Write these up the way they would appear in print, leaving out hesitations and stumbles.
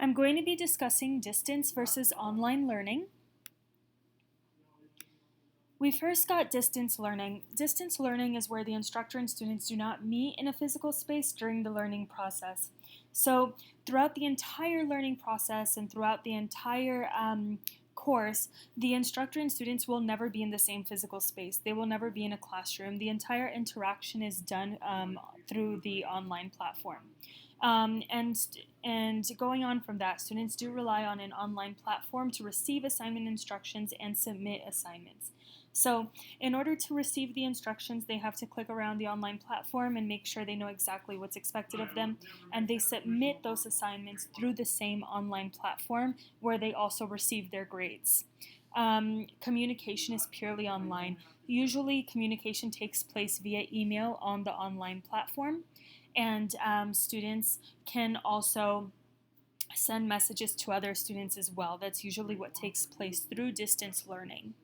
I'm going to be discussing distance versus online learning. We first got distance learning. Distance learning is where the instructor and students do not meet in a physical space during the learning process. So throughout the entire learning process and throughout the entire course, the instructor and students will never be in the same physical space. They will never be in a classroom. The entire interaction is done through the online platform. And going on from that, students do rely on an online platform to receive assignment instructions and submit assignments. So in order to receive the instructions, they have to click around the online platform and make sure they know exactly what's expected of them, and they submit those assignments through the same online platform where they also receive their grades. Communication is purely online. Usually communication takes place via email on the online platform, and students can also send messages to other students as well. That's usually what takes place through distance learning.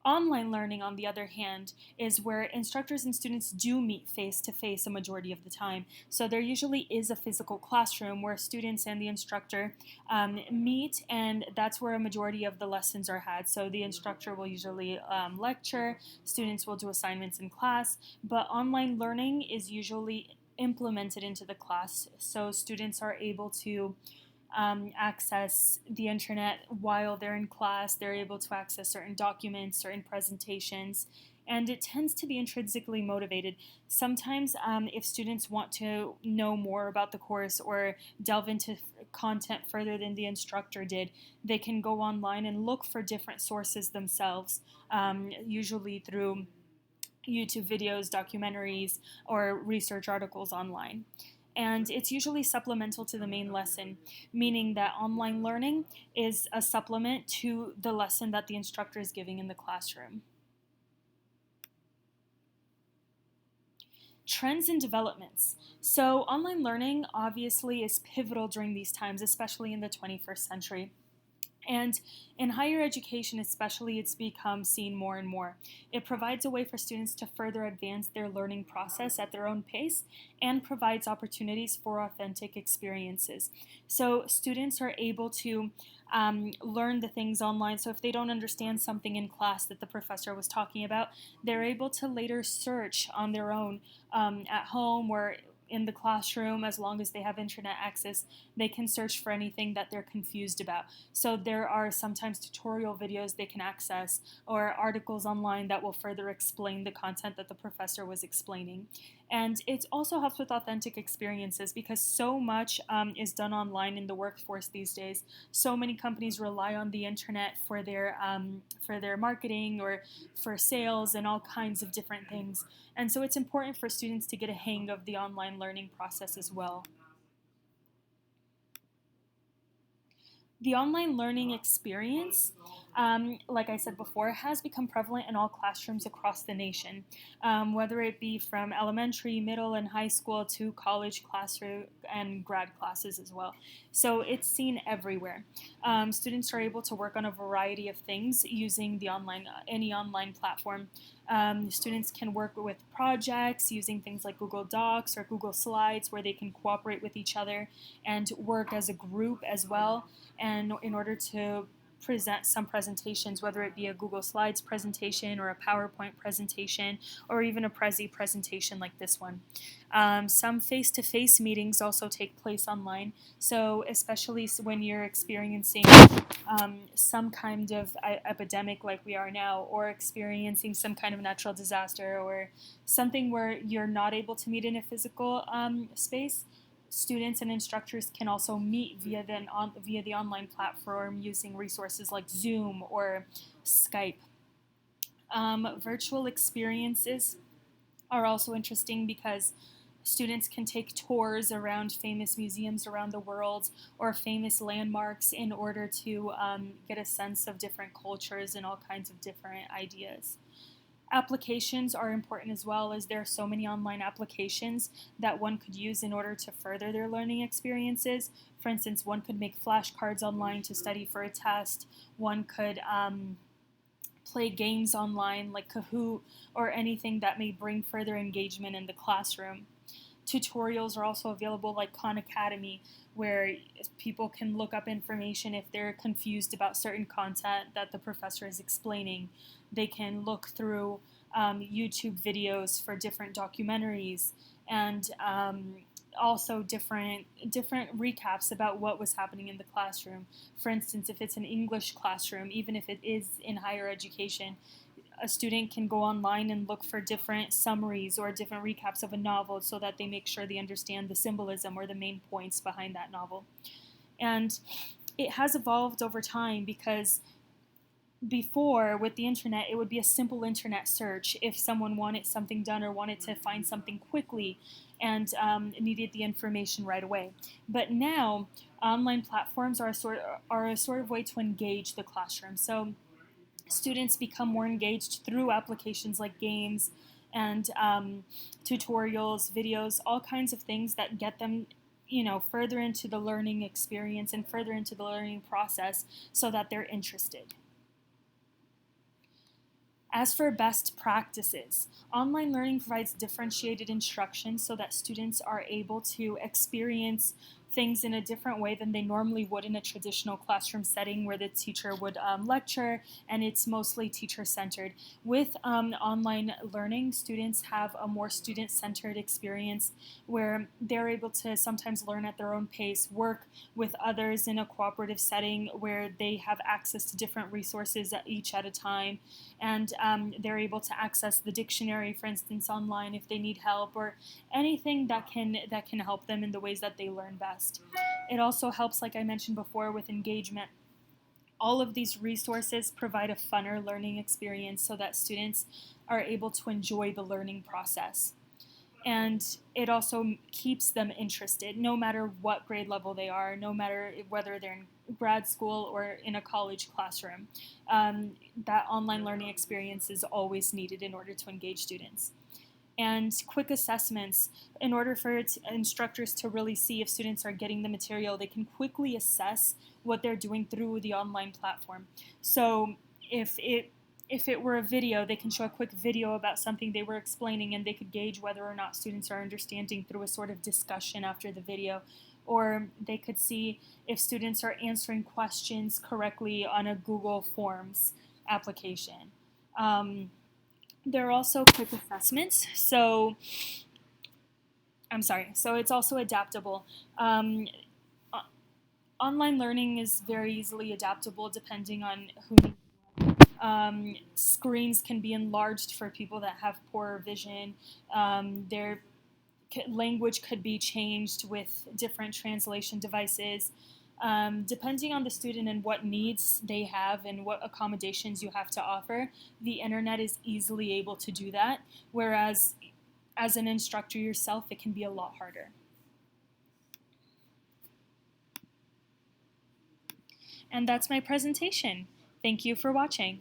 Online learning, on the other hand, is where instructors and students do meet face-to-face a majority of the time. So there usually is a physical classroom where students and the instructor meet, and that's where a majority of the lessons are had. So the instructor will usually lecture, students will do assignments in class, but online learning is usually implemented into the class, so students are able to access the internet while they're in class. They're able to access certain documents, certain presentations, and it tends to be intrinsically motivated. Sometimes if students want to know more about the course or delve into content further than the instructor did, they can go online and look for different sources themselves, usually through YouTube videos, documentaries, or research articles online. And it's usually supplemental to the main lesson, meaning that online learning is a supplement to the lesson that the instructor is giving in the classroom. Trends and developments. So online learning obviously is pivotal during these times, especially in the 21st century. And in higher education especially, it's become seen more and more. It provides a way for students to further advance their learning process at their own pace and provides opportunities for authentic experiences. So students are able to learn the things online. So if they don't understand something in class that the professor was talking about, they're able to later search on their own at home or in the classroom. As long as they have internet access, they can search for anything that they're confused about. So there are sometimes tutorial videos they can access or articles online that will further explain the content that the professor was explaining. And it also helps with authentic experiences because so much is done online in the workforce these days. So many companies rely on the internet for their marketing or for sales and all kinds of different things. And so it's important for students to get a hang of the online learning process as well. The online learning experience, like I said before, has become prevalent in all classrooms across the nation, whether it be from elementary, middle, and high school to college classroom and grad classes as well. So it's seen everywhere. Students are able to work on a variety of things using the any online platform. Students can work with projects using things like Google Docs or Google Slides where they can cooperate with each other and work as a group as well. And in order to present some presentations, whether it be a Google Slides presentation or a PowerPoint presentation or even a Prezi presentation like this one. Some face-to-face meetings also take place online, so especially when you're experiencing some kind of epidemic like we are now, or experiencing some kind of natural disaster or something where you're not able to meet in a physical space, students and instructors can also meet via the online platform using resources like Zoom or Skype. Virtual experiences are also interesting because students can take tours around famous museums around the world or famous landmarks in order to get a sense of different cultures and all kinds of different ideas. Applications are important as well, as there are so many online applications that one could use in order to further their learning experiences. For instance, one could make flashcards online to study for a test. One could play games online like Kahoot or anything that may bring further engagement in the classroom. Tutorials are also available like Khan Academy, where people can look up information if they're confused about certain content that the professor is explaining. They can look through YouTube videos for different documentaries and also different recaps about what was happening in the classroom. For instance, if it's an English classroom, even if it is in higher education, a student can go online and look for different summaries or different recaps of a novel so that they make sure they understand the symbolism or the main points behind that novel. And it has evolved over time because before, with the internet, it would be a simple internet search if someone wanted something done or wanted to find something quickly and needed the information right away. But now, online platforms are a sort of way to engage the classroom. So students become more engaged through applications like games and tutorials, videos, all kinds of things that get them further into the learning experience and further into the learning process so that they're interested. As for best practices, online learning provides differentiated instruction so that students are able to experience things in a different way than they normally would in a traditional classroom setting where the teacher would lecture and it's mostly teacher-centered. With online learning, students have a more student-centered experience where they're able to sometimes learn at their own pace, work with others in a cooperative setting where they have access to different resources each at a time, and they're able to access the dictionary, for instance, online if they need help, or anything that can help them in the ways that they learn best. It also helps, like I mentioned before, with engagement. All of these resources provide a funner learning experience so that students are able to enjoy the learning process. And it also keeps them interested, no matter what grade level they are, no matter whether they're in grad school or in a college classroom. That online learning experience is always needed in order to engage students. And quick assessments. In order for instructors to really see if students are getting the material, they can quickly assess what they're doing through the online platform. So if it were a video, they can show a quick video about something they were explaining, and they could gauge whether or not students are understanding through a sort of discussion after the video. Or they could see if students are answering questions correctly on a Google Forms application. There are also quick assessments, so it's also adaptable. Online learning is very easily adaptable depending on who. Screens can be enlarged for people that have poor vision. Their language could be changed with different translation devices. Depending on the student and what needs they have and what accommodations you have to offer, the internet is easily able to do that, whereas as an instructor yourself, it can be a lot harder. And that's my presentation. Thank you for watching.